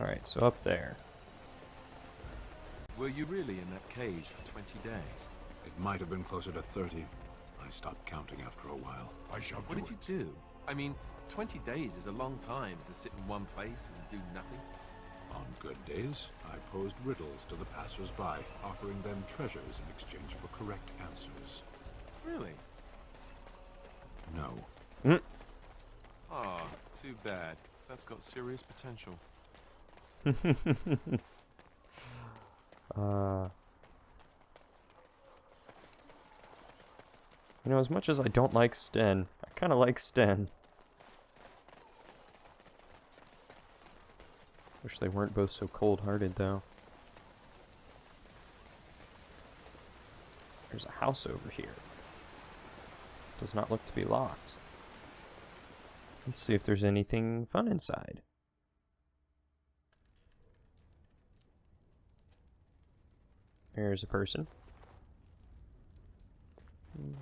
Alright, so up there. Were you really in that cage for 20 days? It might have been closer to 30. I stopped counting after a while. I shall What do did it. you do? I mean, 20 days is a long time to sit in one place and do nothing. On good days, I posed riddles to the passers-by, offering them treasures in exchange for correct answers. Really? No. Ah, too bad. That's got serious potential. You know, as much as I don't like Sten, I kind of like Sten. Wish they weren't both so cold-hearted, though. There's a house over here. Does not look to be locked. Let's see if there's anything fun inside. There's a person.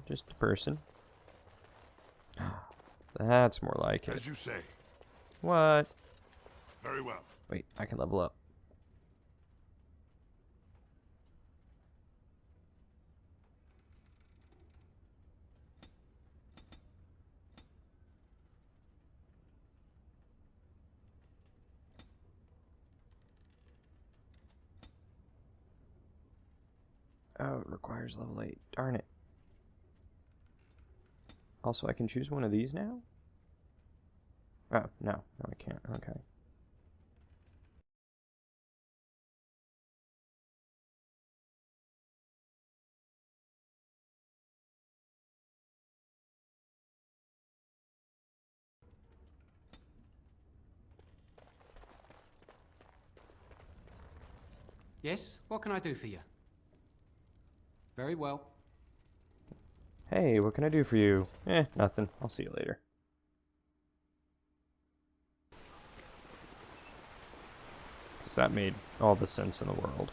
Just a person. That's more like it. As you say. What? Very well. Wait, I can level up. Oh, it requires level 8. Darn it. Also, I can choose one of these now? Oh, no. No, I can't. Okay. Yes? What can I do for you? Very well. Hey, what can I do for you? Nothing. I'll see you later. Because that made all the sense in the world.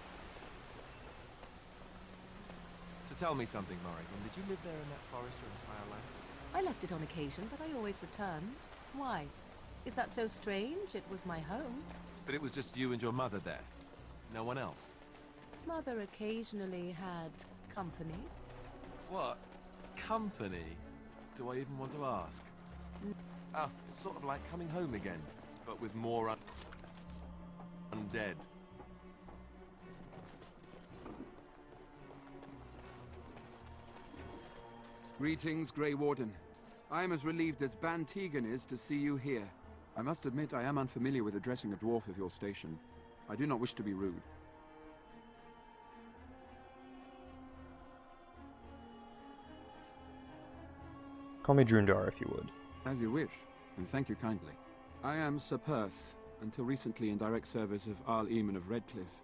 So tell me something, Morrigan. Did you live there in that forest your entire life? I left it on occasion, but I always returned. Why? Is that so strange? It was my home. But it was just you and your mother there. No one else. Mother occasionally had company. What? Company? Do I even want to ask? Oh, it's sort of like coming home again, but with more undead. Greetings, Grey Warden. I am as relieved as Ban Teagan is to see you here. I must admit I am unfamiliar with addressing a dwarf of your station. I do not wish to be rude. Call me Drundar if you would. As you wish, and thank you kindly. I am Sir Perth, until recently in direct service of Arl Eamon of Redcliffe.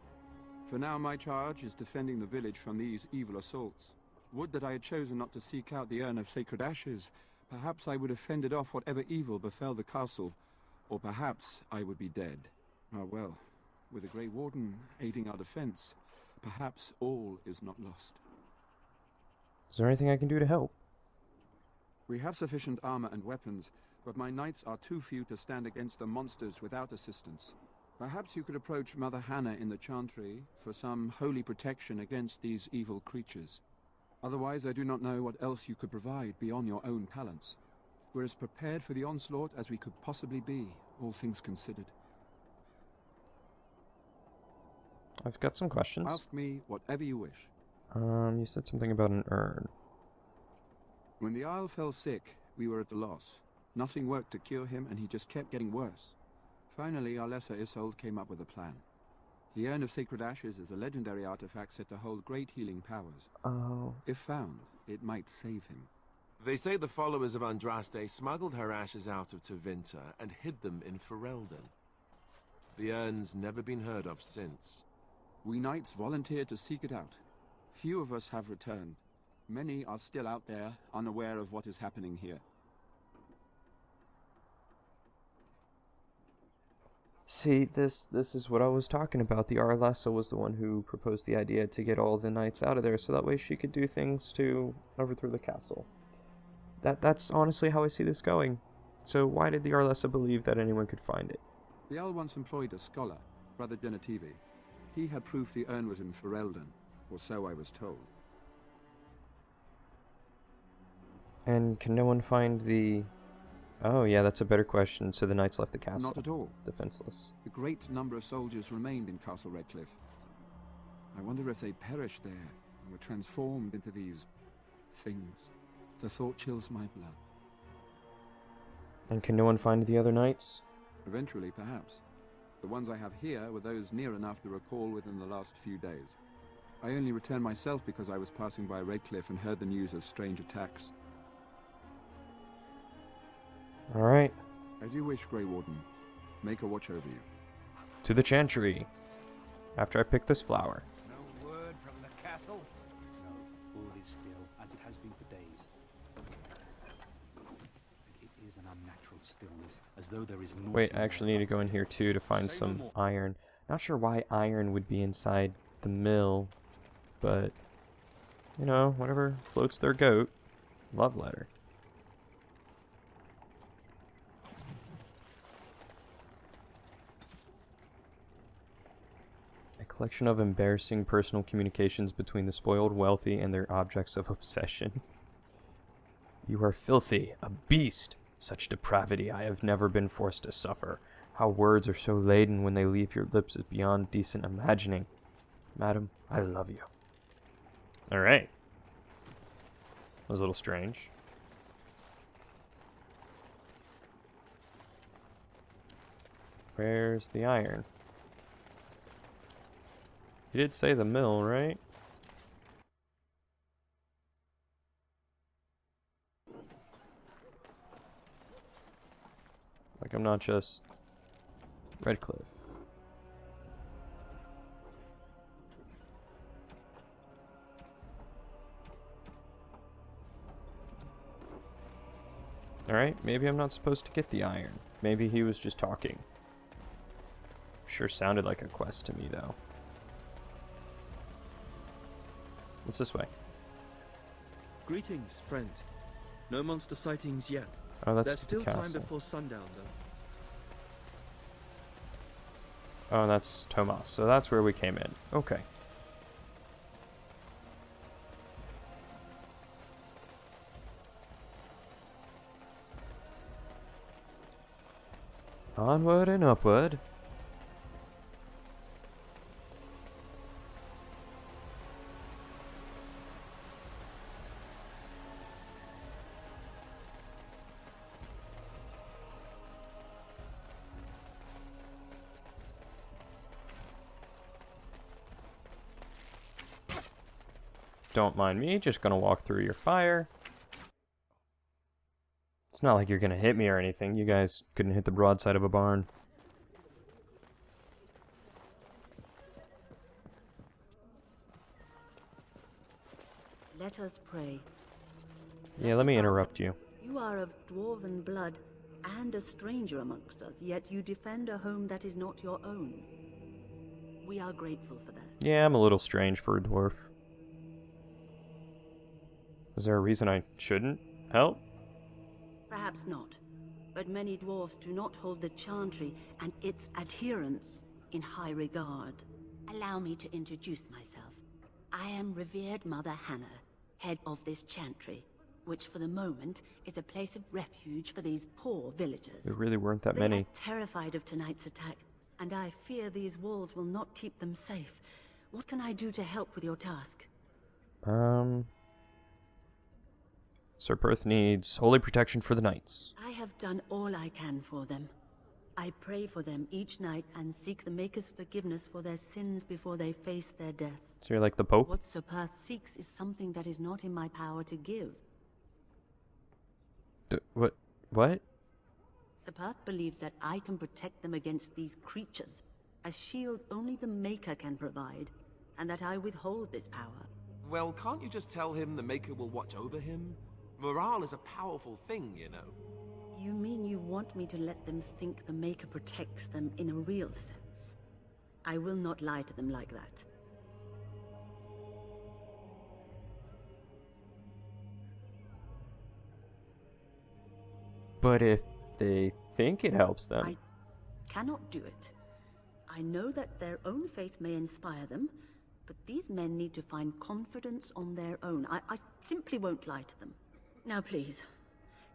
For now my charge is defending the village from these evil assaults. Would that I had chosen not to seek out the urn of sacred ashes. Perhaps I would have fended off whatever evil befell the castle, or perhaps I would be dead. Ah well, with the Grey Warden aiding our defense, perhaps all is not lost. Is there anything I can do to help? We have sufficient armor and weapons, but my knights are too few to stand against the monsters without assistance. Perhaps you could approach Mother Hannah in the Chantry for some holy protection against these evil creatures. Otherwise, I do not know what else you could provide beyond your own talents. We're as prepared for the onslaught as we could possibly be, all things considered. I've got some questions. Ask me whatever you wish. You said something about an urn. When the Isle fell sick, we were at a loss. Nothing worked to cure him, and he just kept getting worse. Finally, our lesser Isolde came up with a plan. The Urn of Sacred Ashes is a legendary artifact said to hold great healing powers. Oh. If found, it might save him. They say the followers of Andraste smuggled her ashes out of Tevinter and hid them in Ferelden. The urn's never been heard of since. We knights volunteered to seek it out. Few of us have returned. Many are still out there, unaware of what is happening here. See, this is what I was talking about. The Arlessa was the one who proposed the idea to get all the knights out of there, so that way she could do things to overthrow the castle. That's honestly how I see this going. So why did the Arlessa believe that anyone could find it? The Owl once employed a scholar, Brother Genetivi. He had proof the urn was in Ferelden, or so I was told. And can no one find the... Oh, yeah, that's a better question. So the knights left the castle. Not at all. Defenseless. A great number of soldiers remained in Castle Redcliffe. I wonder if they perished there and were transformed into these things. The thought chills my blood. And can no one find the other knights? Eventually, perhaps. The ones I have here were those near enough to recall within the last few days. I only returned myself because I was passing by Redcliffe and heard the news of strange attacks. Alright. As you wish, Grey Warden. Make a watch over you. To the chantry. After I pick this flower. No word from the castle? No, all is still, as it has been for days. It is an unnatural stillness, as though there is naught. Wait, I actually need to go in here too to find some iron. Not sure why iron would be inside the mill, but, you know, whatever floats their goat. Love letter. Collection of embarrassing personal communications between the spoiled wealthy and their objects of obsession. You are filthy, a beast. Such depravity I have never been forced to suffer. How words are so laden when they leave your lips is beyond decent imagining. Madam, I love you. Alright. That was a little strange. Where's the iron? You did say the mill, right? Like I'm not just Redcliffe. Alright, maybe I'm not supposed to get the iron. Maybe he was just talking. Sure sounded like a quest to me, though. What's this way? Greetings, friend. No monster sightings yet. Oh, that's There's still the time castle. before sundown, though. Oh, that's Tomas. So that's where we came in. Okay. Onward and upward. Don't mind me, just gonna walk through your fire. It's not like you're gonna hit me or anything. You guys couldn't hit the broadside of a barn. Let us pray. Yeah, let me interrupt you. You are of dwarven blood and a stranger amongst us, yet you defend a home that is not your own. We are grateful for that. Yeah, I'm a little strange for a dwarf. Is there a reason I shouldn't help? Perhaps not, but many dwarves do not hold the chantry and its adherents in high regard. Allow me to introduce myself. I am revered Mother Hannah, head of this chantry, which for the moment is a place of refuge for these poor villagers. There really weren't that They many. are terrified of tonight's attack, and I fear these walls will not keep them safe. What can I do to help with your task? Sir Perth needs holy protection for the knights. I have done all I can for them. I pray for them each night and seek the Maker's forgiveness for their sins before they face their deaths. So you're like the Pope? What Sir Perth seeks is something that is not in my power to give. What? What? Sir Perth believes that I can protect them against these creatures, a shield only the Maker can provide, and that I withhold this power. Well, can't you just tell him the Maker will watch over him? Morale is a powerful thing, you know. You mean you want me to let them think the Maker protects them in a real sense? I will not lie to them like that. But if they think it helps them. cannot do it. I know that their own faith may inspire them, but these men need to find confidence on their own. I simply won't lie to them. Now please,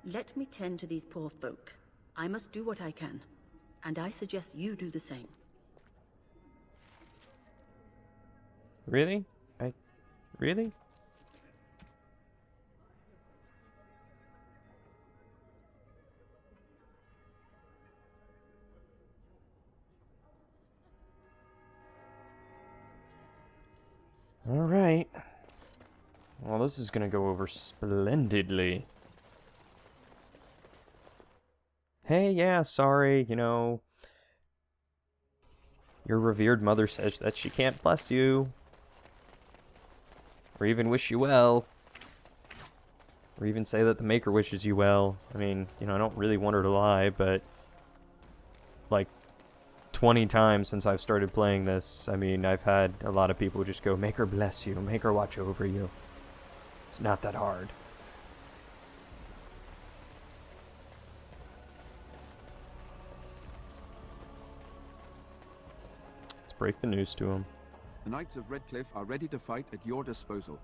let me tend to these poor folk. I must do what I can, and I suggest you do the same. Really? Really? Alright. Well, this is gonna go over splendidly. Hey, yeah, sorry, you know. Your revered mother says that she can't bless you. Or even wish you well. Or even say that the Maker wishes you well. I mean, you know, I don't really want her to lie, but... like, 20 times since I've started playing this, I mean, I've had a lot of people just go, make her bless you, make her watch over you. It's not that hard. Let's break the news to him. The Knights of Redcliffe are ready to fight at your disposal.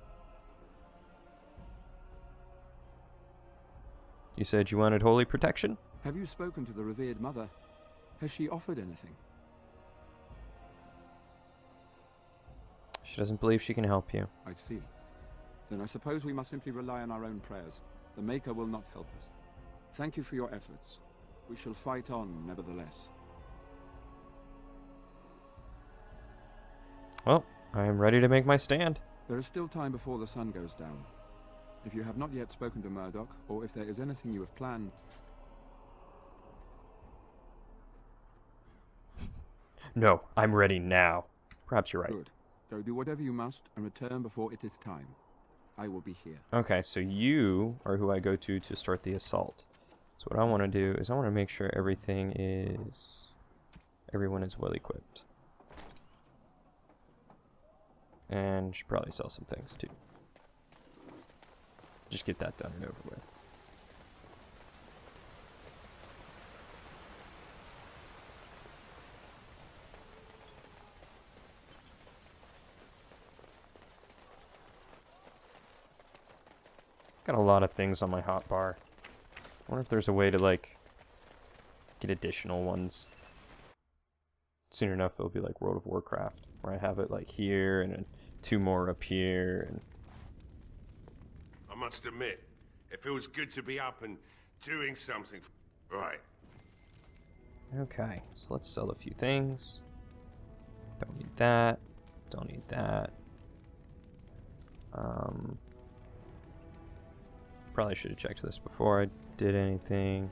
You said you wanted holy protection? Have you spoken to the revered mother? Has she offered anything? She doesn't believe she can help you. I see. Then I suppose we must simply rely on our own prayers. The Maker will not help us. Thank you for your efforts. We shall fight on, nevertheless. Well, I am ready to make my stand. There is still time before the sun goes down. If you have not yet spoken to Murdoch, or if there is anything you have planned... No, I'm ready now. Perhaps you're right. Good. Go do whatever you must and return before it is time. I will be here. Okay, so you are who I go to start the assault. So what I want to do is I want to make sure everyone is well equipped. And should probably sell some things too. Just get that done and over with. Got a lot of things on my hotbar. I wonder if there's a way to, like, get additional ones. Soon enough, it'll be like World of Warcraft, where I have it, like, here, and then 2 more up here, and... I must admit, it feels good to be up and doing something. Right. Okay, so let's sell a few things. Don't need that. Don't need that. Probably should have checked this before I did anything.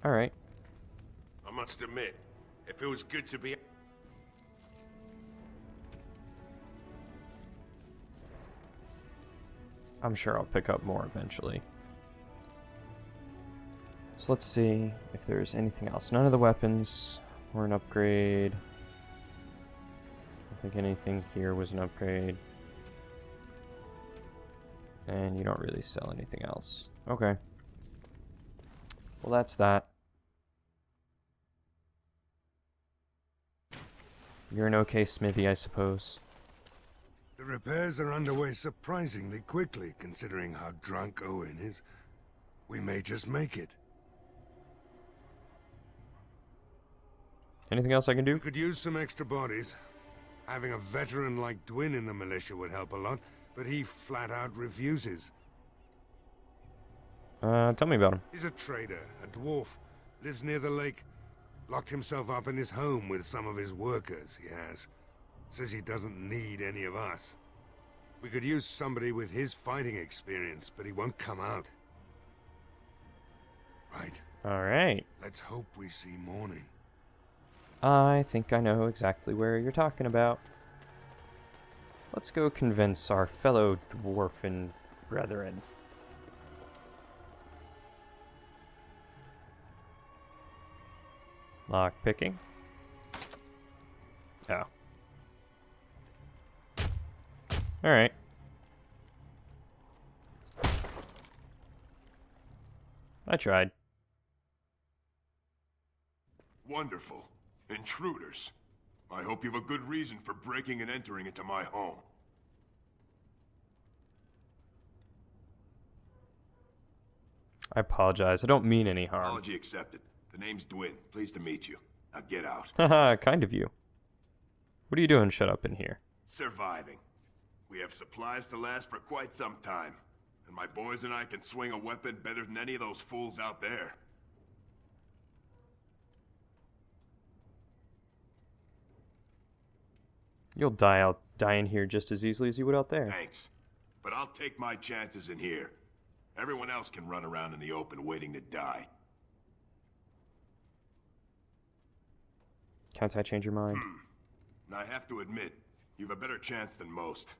Alright. I must admit, it feels good to be... I'm sure I'll pick up more eventually. So let's see if there's anything else. None of the weapons were an upgrade. I don't think anything here was an upgrade. And you don't really sell anything else. Okay. Well, that's that. You're an okay smithy, I suppose. The repairs are underway surprisingly quickly, considering how drunk Owen is. We may just make it. Anything else I can do? We could use some extra bodies. Having a veteran like Dwin in the militia would help a lot, but he flat out refuses. Tell me about him. He's a trader, a dwarf, lives near the lake. Locked himself up in his home with some of his workers, he has. Says he doesn't need any of us. We could use somebody with his fighting experience, but he won't come out. Right. Alright. Let's hope we see morning. I think I know exactly where you're talking about. Let's go convince our fellow dwarfen brethren. Lock picking. Oh. Alright. I tried. Wonderful. Intruders. I hope you have a good reason for breaking and entering into my home. I apologize. I don't mean any harm. Apology accepted. The name's Dwin. Pleased to meet you. Now get out. Haha, kind of you. What are you doing shut up in here? Surviving. We have supplies to last for quite some time. And my boys and I can swing a weapon better than any of those fools out there. You'll die in here just as easily as you would out there. Thanks. But I'll take my chances in here. Everyone else can run around in the open waiting to die. Can't I change your mind? I have to admit, you've a better chance than most.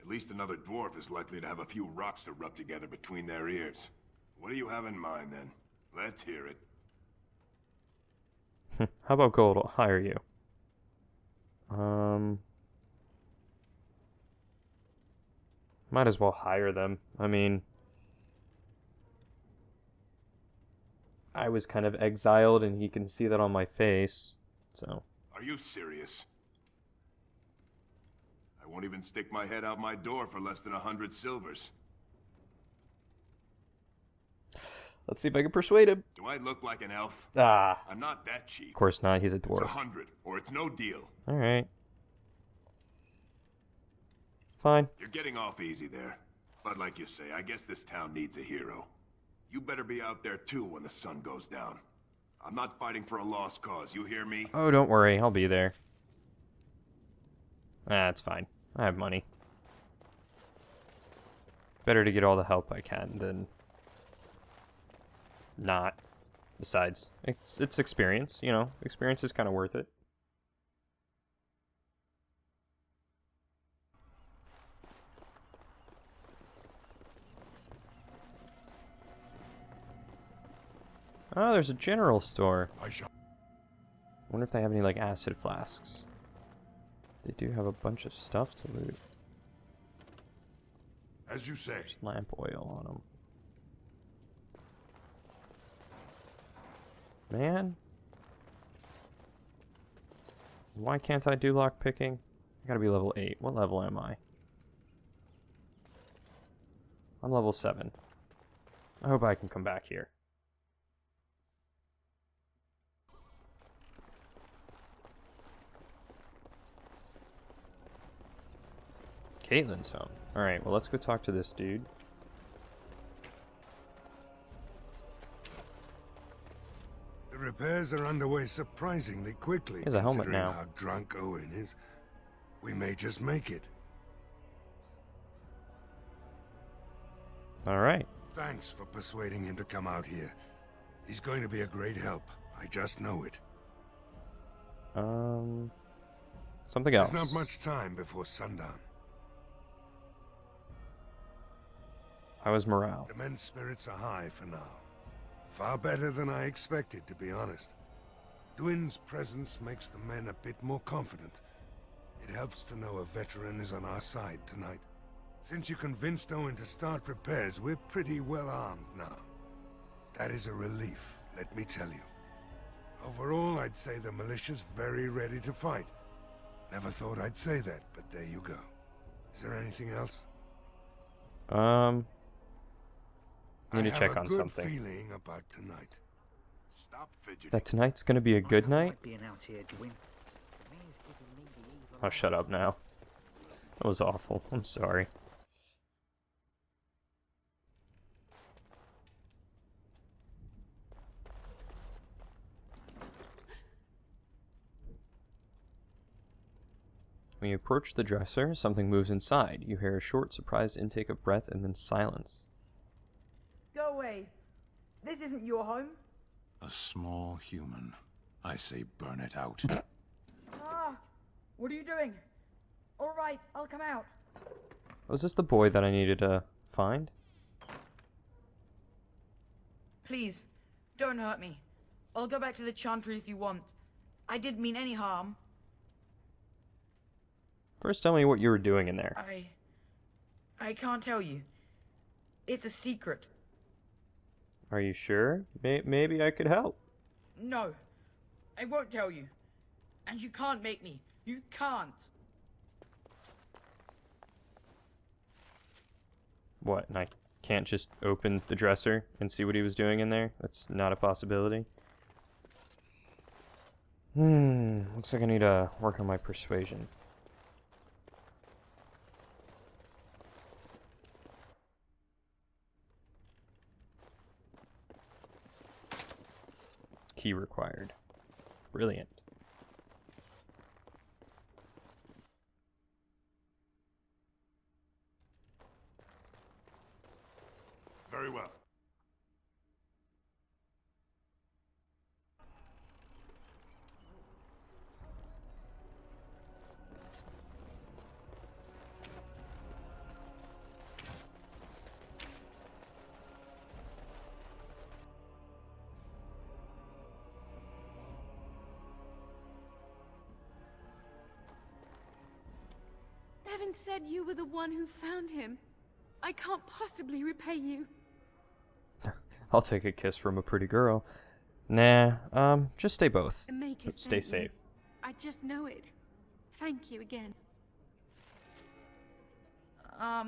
At least another dwarf is likely to have a few rocks to rub together between their ears. What do you have in mind, then? Let's hear it. How about gold? I'll hire you. Might as well hire them. I mean, I was kind of exiled, and he can see that on my face, so. Are you serious? I won't even stick my head out my door for less than 100 silvers. Let's see if I can persuade him. Do I look like an elf? Ah. I'm not that cheap. Of course not. He's a dwarf. It's 100, or it's no deal. All right. Fine. You're getting off easy there. But like you say, I guess this town needs a hero. You better be out there too when the sun goes down. I'm not fighting for a lost cause, you hear me? Oh, don't worry. I'll be there. It's fine. I have money. Better to get all the help I can than not. Besides, it's experience, you know. Experience is kind of worth it. Oh, there's a general store. I wonder if they have any, like, acid flasks. They do have a bunch of stuff to loot. As you say. There's lamp oil on them. Man. Why can't I do lockpicking? I gotta be level 8. What level am I? I'm level 7. I hope I can come back here. Caitlin's home. Alright, well, let's go talk to this dude. The repairs are underway surprisingly quickly. There's a helmet considering now. How drunk Owen is. We may just make it. Alright. Thanks for persuading him to come out here. He's going to be a great help. I just know it. Something else. There's not much time before sundown. How is morale? The men's spirits are high for now. Far better than I expected, to be honest. Dwin's presence makes the men a bit more confident. It helps to know a veteran is on our side tonight. Since you convinced Owen to start repairs, we're pretty well armed now. That is a relief, let me tell you. Overall, I'd say the militia's very ready to fight. Never thought I'd say that, but there you go. Is there anything else? Need to check on something. I have a good feeling about tonight. Stop fidgeting. That tonight's gonna be a good night? Oh, shut up now. That was awful. I'm sorry. When you approach the dresser, something moves inside. You hear a short, surprised intake of breath and then silence. Go away. This isn't your home. A small human. I say burn it out. Ah! What are you doing? All right, I'll come out. Was this the boy that I needed to find? Please, don't hurt me. I'll go back to the Chantry if you want. I didn't mean any harm. First, tell me what you were doing in there. I can't tell you. It's a secret. Are you sure? Maybe I could help. No, I won't tell you. And you can't make me. You can't. What, and I can't just open the dresser and see what he was doing in there? That's not a possibility. Looks like I need to work on my persuasion. Key required. Brilliant. Very well. Bevan said you were the one who found him. I can't possibly repay you. I'll take a kiss from a pretty girl. Nah, just stay both. The Maker Stay sent me. safe. I just know it. Thank you again. I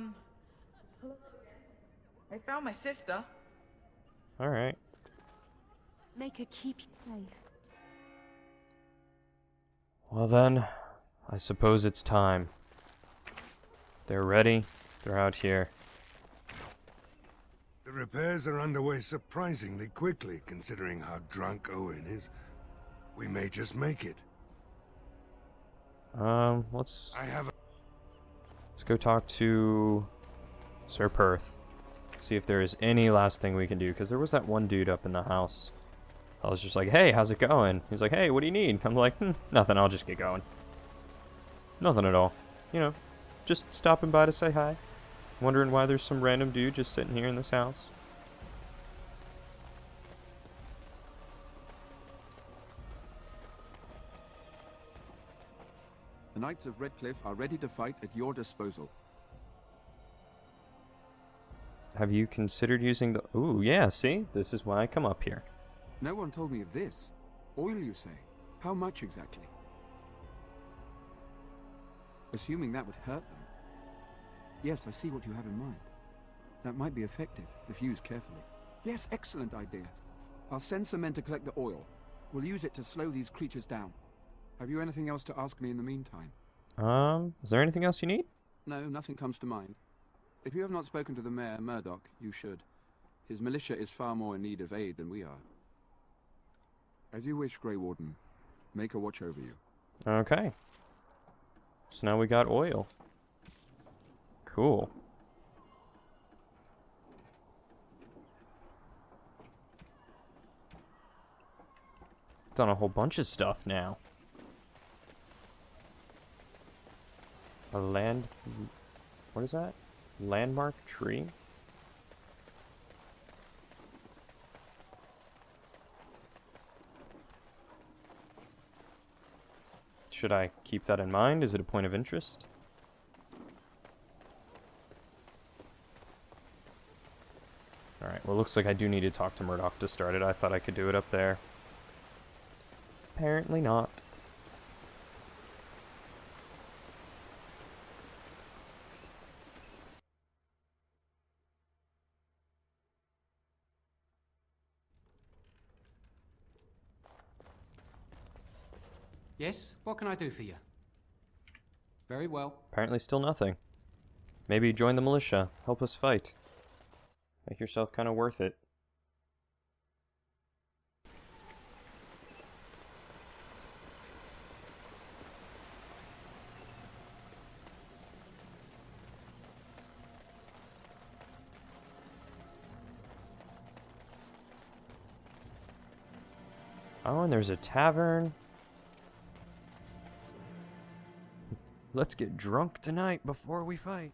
found my sister. Alright. Maker keep you safe. Well then, I suppose it's time. They're ready. They're out here. The repairs are underway surprisingly quickly, considering how drunk Owen is. We may just make it. Let's I have a... let's go talk to Sir Perth. See if there is any last thing we can do, because there was that one dude up in the house. I was just like, hey, how's it going? He's like, hey, what do you need? I'm like, nothing, I'll just get going. Nothing at all. You know, just stopping by to say hi. Wondering why there's some random dude just sitting here in this house. The Knights of Redcliffe are ready to fight at your disposal. Have you considered using the... Ooh, yeah, see? This is why I come up here. No one told me of this. Oil, you say? How much exactly? Assuming that would hurt them. Yes, I see what you have in mind. That might be effective, if used carefully. Yes, excellent idea. I'll send some men to collect the oil. We'll use it to slow these creatures down. Have you anything else to ask me in the meantime? Is there anything else you need? No, nothing comes to mind. If you have not spoken to the Mayor, Murdoch, you should. His militia is far more in need of aid than we are. As you wish, Grey Warden. Make a watch over you. Okay. So now we got oil. Cool. Done a whole bunch of stuff now. A land... What is that? Landmark tree? Should I keep that in mind? Is it a point of interest? Alright, well, looks like I do need to talk to Murdoch to start it. I thought I could do it up there. Apparently not. Yes, what can I do for you? Very well. Apparently still nothing. Maybe join the militia. Help us fight. Make yourself kind of worth it. Oh, and there's a tavern. Let's get drunk tonight before we fight.